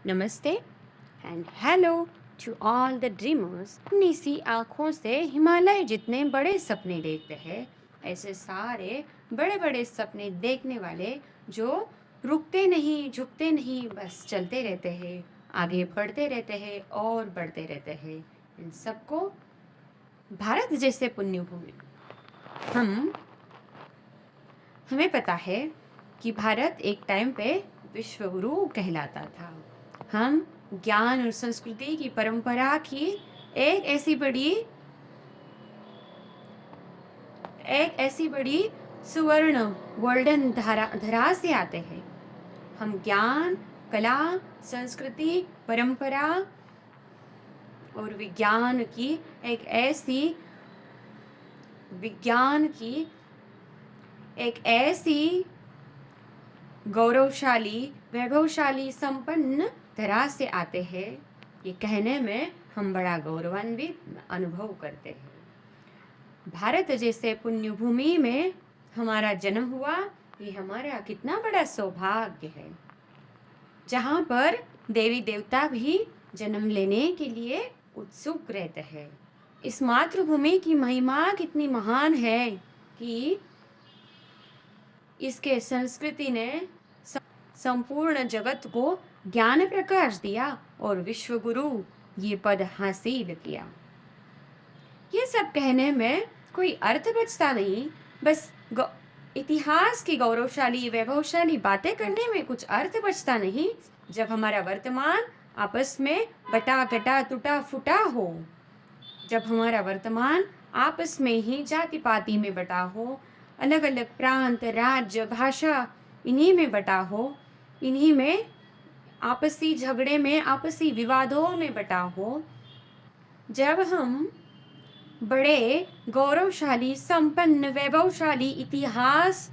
नमस्ते and hello to all the dreamers. अपनी सी आँखों से हिमालय जितने बड़े सपने देखते हैं, ऐसे सारे बड़े बड़े सपने देखने वाले जो रुकते नहीं, झुकते नहीं, बस चलते रहते हैं, आगे बढ़ते रहते हैं और बढ़ते रहते हैं। इन सबको भारत जैसे पुण्य भूमि हम हमें पता है कि भारत एक टाइम पे विश्व गुरु कहलाता था। हम ज्ञान और संस्कृति की परंपरा की एक ऐसी बड़ी एक ऐसी बड़ी सुवर्ण गोल्डन धरा से आते हैं। हम ज्ञान, कला, संस्कृति, परंपरा और विज्ञान की एक ऐसी गौरवशाली, वैभवशाली, संपन्न धरा से आते हैं। ये कहने में हम बड़ा गौरवान्वित अनुभव करते हैं। भारत जैसे पुण्य भूमि में हमारा जन्म हुआ, ये हमारा कितना बड़ा सौभाग्य है, जहाँ पर देवी देवता भी जन्म लेने के लिए उत्सुक रहते हैं। इस मातृभूमि की महिमा कितनी महान है कि इसके संस्कृति ने संपूर्ण जगत को ज्ञान प्रकाश दिया और विश्व गुरु ये पद हासिल किया। ये सब कहने में कोई अर्थ बचता नहीं, बस इतिहास की गौरवशाली, वैभवशाली बातें करने में कुछ अर्थ बचता नहीं जब हमारा वर्तमान आपस में बटा गटा टूटा फूटा हो, जब हमारा वर्तमान आपस में ही जाति पाति में बटा हो, अलग अलग प्रांत, राज्य, भाषा इन्हीं में बटा हो, इन्हीं में आपसी झगड़े में, आपसी विवादों में बटा हो। जब हम बड़े गौरवशाली, संपन्न, वैभवशाली इतिहास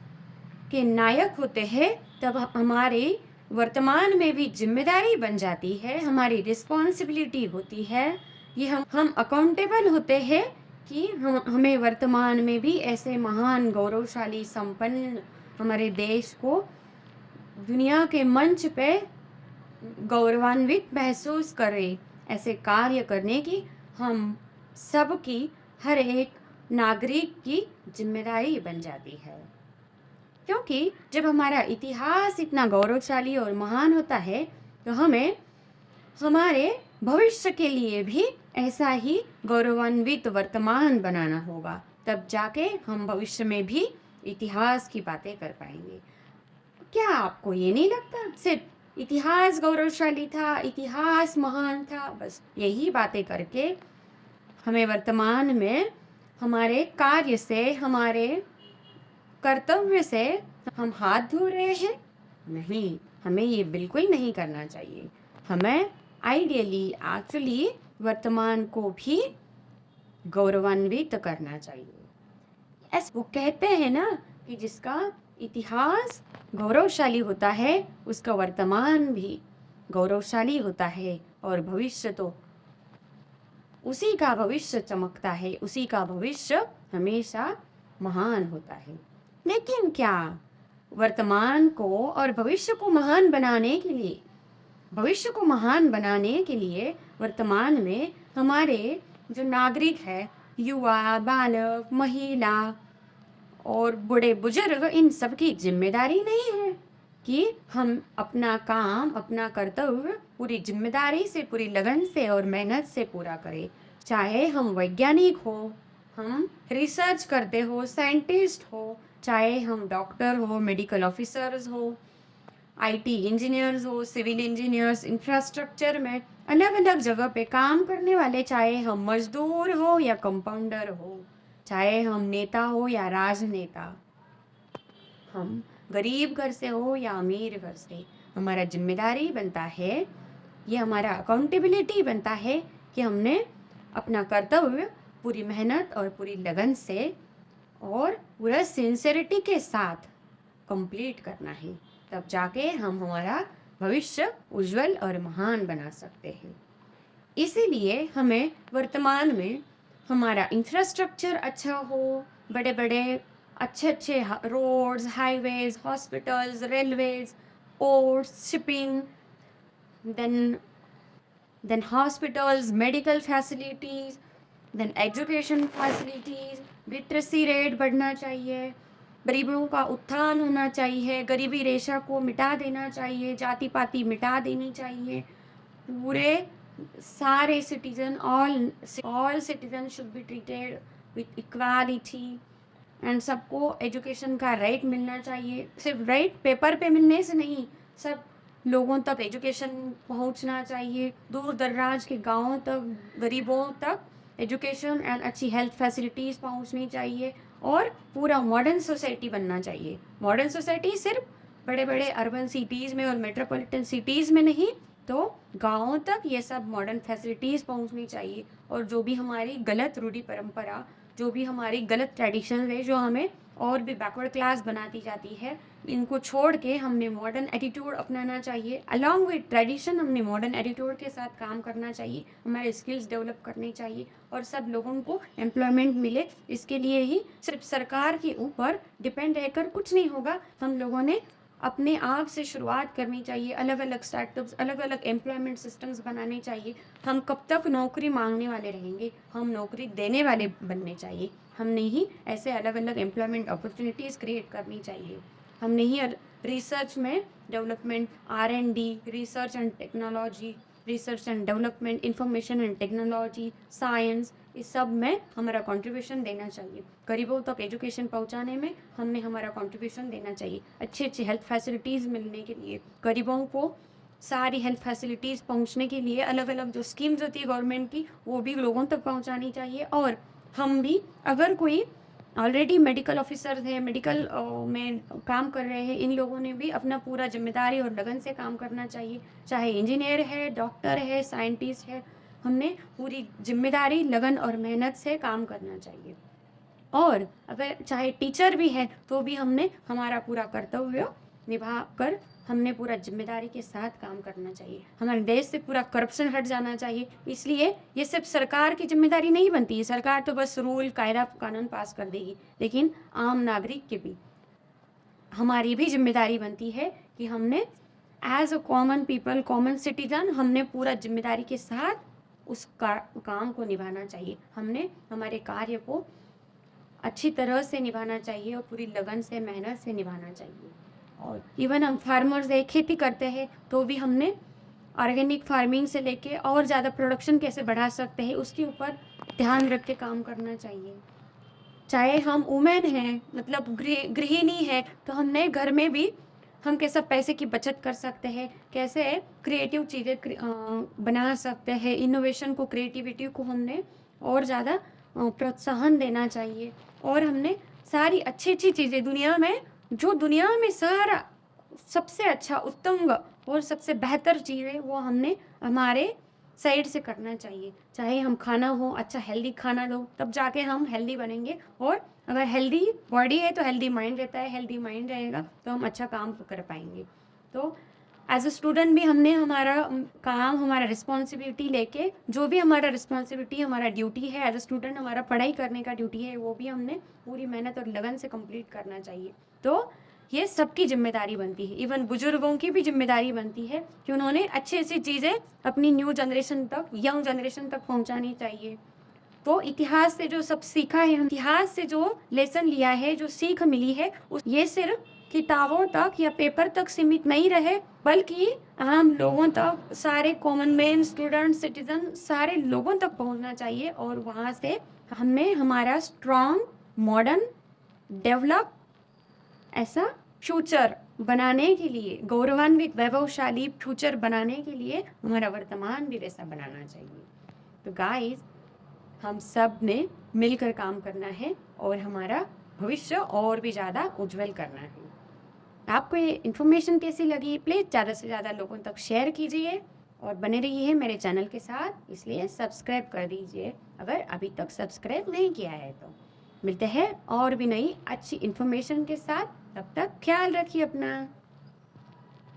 के नायक होते हैं, तब हमारे वर्तमान में भी जिम्मेदारी बन जाती है, हमारी रिस्पॉन्सिबिलिटी होती है। ये हम अकाउंटेबल होते हैं कि हमें वर्तमान में भी ऐसे महान, गौरवशाली, संपन्न हमारे देश को दुनिया के मंच पे गौरवान्वित महसूस करें। ऐसे कार्य करने की हम सबकी, हर एक नागरिक की जिम्मेदारी बन जाती है। क्योंकि जब हमारा इतिहास इतना गौरवशाली और महान होता है, तो हमें हमारे भविष्य के लिए भी ऐसा ही गौरवान्वित वर्तमान बनाना होगा। तब जाके हम भविष्य में भी इतिहास की बातें कर पाएंगे। क्या आपको ये नहीं लगता सिर्फ इतिहास गौरवशाली था, इतिहास महान था, बस यही बातें करके हमें वर्तमान में हमारे कार्य से, हमारे कर्तव्य से हम हाथ धो रहे हैं? नहीं, हमें ये बिल्कुल नहीं करना चाहिए। हमें आइडियली, एक्चुअली वर्तमान को भी गौरवान्वित करना चाहिए। ऐसे वो कहते हैं ना कि जिसका इतिहास गौरवशाली होता है, उसका वर्तमान भी गौरवशाली होता है और भविष्य तो उसी का भविष्य चमकता है, उसी का भविष्य हमेशा महान होता है। लेकिन क्या वर्तमान को और भविष्य को महान बनाने के लिए वर्तमान में हमारे जो नागरिक है, युवा, बालक, महिला और बूढ़े बुजुर्ग, इन सब की जिम्मेदारी नहीं है कि हम अपना काम, अपना कर्तव्य पूरी जिम्मेदारी से, पूरी लगन से और मेहनत से पूरा करें। चाहे हम वैज्ञानिक हो, हम रिसर्च करते हो, साइंटिस्ट हो, चाहे हम डॉक्टर हो, मेडिकल ऑफिसर्स हो, आईटी इंजीनियर्स हो, सिविल इंजीनियर्स, इंफ्रास्ट्रक्चर में अलग अलग जगह पे काम करने वाले, चाहे हम मजदूर हो या कंपाउंडर हो, चाहे हम नेता हो या राजनेता, हम गरीब घर से हो या अमीर घर से, हमारा जिम्मेदारी बनता है, ये हमारा अकाउंटेबिलिटी बनता है कि हमने अपना कर्तव्य पूरी मेहनत और पूरी लगन से और पूरा सिंसेरिटी के साथ कंप्लीट करना है। तब जाके हम हमारा भविष्य उज्जवल और महान बना सकते हैं। इसीलिए हमें वर्तमान में हमारा इंफ्रास्ट्रक्चर अच्छा हो, बड़े बड़े अच्छे अच्छे roads, highways, hospitals, railways, ports, shipping, then then hospitals, medical facilities, then education facilities, literacy rate बढ़ना चाहिए, गरीबों का उत्थान होना चाहिए, गरीबी रेशा को मिटा देना चाहिए, जाति पाति मिटा देनी चाहिए, पूरे सारे citizen all citizen should be treated with equality and सबको एजुकेशन का राइट मिलना चाहिए। सिर्फ राइट पेपर पे मिलने से नहीं, सब लोगों तक एजुकेशन पहुंचना चाहिए, दूर दराज के गांवों तक, गरीबों तक एजुकेशन एंड अच्छी हेल्थ फैसिलिटीज़ पहुंचनी चाहिए और पूरा मॉडर्न सोसाइटी बनना चाहिए। मॉडर्न सोसाइटी सिर्फ बड़े बड़े अर्बन सिटीज़ में और मेट्रोपॉलिटन सिटीज़ में नहीं, तो गांवों तक ये सब मॉडर्न फैसिलिटीज़ पहुंचनी चाहिए। और जो भी हमारी गलत रूढ़ी परंपरा, जो भी हमारी गलत ट्रेडिशन है, जो हमें और भी बैकवर्ड क्लास बनाती जाती है, इनको छोड़ के हमने मॉडर्न एटीट्यूड अपनाना चाहिए। अलॉन्ग विद ट्रेडिशन हमने मॉडर्न एटीट्यूड के साथ काम करना चाहिए, हमारे स्किल्स डेवलप करने चाहिए और सब लोगों को एम्प्लॉयमेंट मिले। इसके लिए ही सिर्फ सरकार के ऊपर डिपेंड रहकर कुछ नहीं होगा, हम लोगों ने अपने आप से शुरुआत करनी चाहिए। अलग अलग स्टार्टअप्स, अलग अलग एम्प्लॉयमेंट सिस्टम्स बनाने चाहिए। हम कब तक नौकरी मांगने वाले रहेंगे, हम नौकरी देने वाले बनने चाहिए। हमने ही ऐसे अलग अलग एम्प्लॉयमेंट अपॉर्चुनिटीज़ क्रिएट करनी चाहिए। हमने ही रिसर्च में development, R&D, research and technology, research and development, information and technology, science, इस सब में हमारा कंट्रीब्यूशन देना चाहिए। गरीबों तक एजुकेशन पहुंचाने में हमने हमारा कंट्रीब्यूशन देना चाहिए। अच्छी अच्छी हेल्थ फैसिलिटीज़ मिलने के लिए, गरीबों को सारी हेल्थ फैसिलिटीज़ पहुंचने के लिए अलग अलग जो स्कीम्स होती है गवर्नमेंट की, वो भी लोगों तक पहुंचानी चाहिए। और हम भी, अगर कोई ऑलरेडी मेडिकल ऑफिसर है, मेडिकल में काम कर रहे हैं, इन लोगों ने भी अपना पूरा जिम्मेदारी और लगन से काम करना चाहिए। चाहे इंजीनियर है, डॉक्टर है, साइंटिस्ट है, हमने पूरी जिम्मेदारी, लगन और मेहनत से काम करना चाहिए। और अगर चाहे टीचर भी है तो भी हमने हमारा पूरा कर्तव्य निभा कर हमने पूरा जिम्मेदारी के साथ काम करना चाहिए। हमारे देश से पूरा करप्शन हट जाना चाहिए। इसलिए ये सिर्फ सरकार की जिम्मेदारी नहीं बनती है, सरकार तो बस रूल कायदा कानून पास कर देगी, लेकिन आम नागरिक के भी हमारी भी जिम्मेदारी बनती है कि हमने as a common people, common citizen, हमने पूरा जिम्मेदारी के साथ उस काम को निभाना चाहिए। हमने हमारे कार्य को अच्छी तरह से निभाना चाहिए और पूरी लगन से, मेहनत से निभाना चाहिए। और इवन हम फार्मर्स है, खेती करते हैं, तो भी हमने ऑर्गेनिक फार्मिंग से लेके और ज़्यादा प्रोडक्शन कैसे बढ़ा सकते हैं, उसके ऊपर ध्यान रख के काम करना चाहिए। चाहे हम वुमेन हैं, मतलब गृहिणी है, तो हमने घर में भी हम कैसे पैसे की बचत कर सकते हैं, कैसे क्रिएटिव चीज़ें बना सकते हैं, इनोवेशन को, क्रिएटिविटी को हमने और ज़्यादा प्रोत्साहन देना चाहिए। और हमने सारी अच्छी अच्छी चीज़ें दुनिया में, जो दुनिया में सारा सबसे अच्छा, उत्तम और सबसे बेहतर चीज़ है, वो हमने हमारे साइड से करना चाहिए। चाहे हम खाना हो, अच्छा हेल्दी खाना दो, तब जाके हम हेल्दी बनेंगे। और अगर हेल्दी बॉडी है तो हेल्दी माइंड रहता है, हेल्दी माइंड रहेगा तो हम अच्छा काम कर पाएंगे। तो एज अ स्टूडेंट भी हमने हमारा काम, हमारा रिस्पॉन्सिबिलिटी लेके, जो भी हमारा रिस्पॉन्सिबिलिटी, हमारा ड्यूटी है एज अ स्टूडेंट, हमारा पढ़ाई करने का ड्यूटी है, वो भी हमने पूरी मेहनत और लगन से कंप्लीट करना चाहिए। तो ये सबकी जिम्मेदारी बनती है, इवन बुजुर्गों की भी जिम्मेदारी बनती है कि उन्होंने अच्छी अच्छी चीज़ें अपनी न्यू जनरेशन तक, यंग जनरेशन तक पहुंचानी चाहिए। तो इतिहास से जो सब सीखा है, इतिहास से जो लेसन लिया है, जो सीख मिली है, ये सिर्फ किताबों तक या पेपर तक सीमित नहीं रहे, बल्कि आम लोगों तक, सारे कॉमन मैन, स्टूडेंट, सिटीजन, सारे लोगों तक पहुंचना चाहिए। और वहाँ से हमें हमारा स्ट्रॉन्ग, मॉडर्न, डेवलप ऐसा फ्यूचर बनाने के लिए, गौरवान्वित, वैभवशाली फ्यूचर बनाने के लिए हमारा वर्तमान भी वैसा बनाना चाहिए। तो गाइस, हम सब ने मिलकर काम करना है और हमारा भविष्य और भी ज़्यादा उज्जवल करना है। आपको ये इन्फॉर्मेशन कैसी लगी, प्लीज़ ज़्यादा से ज़्यादा लोगों तक शेयर कीजिए और बने रहिए मेरे चैनल के साथ। इसलिए सब्सक्राइब कर दीजिए अगर अभी तक सब्सक्राइब नहीं किया है तो। मिलते हैं और भी नई अच्छी इन्फॉर्मेशन के साथ, तब तक ख्याल रखिए अपना।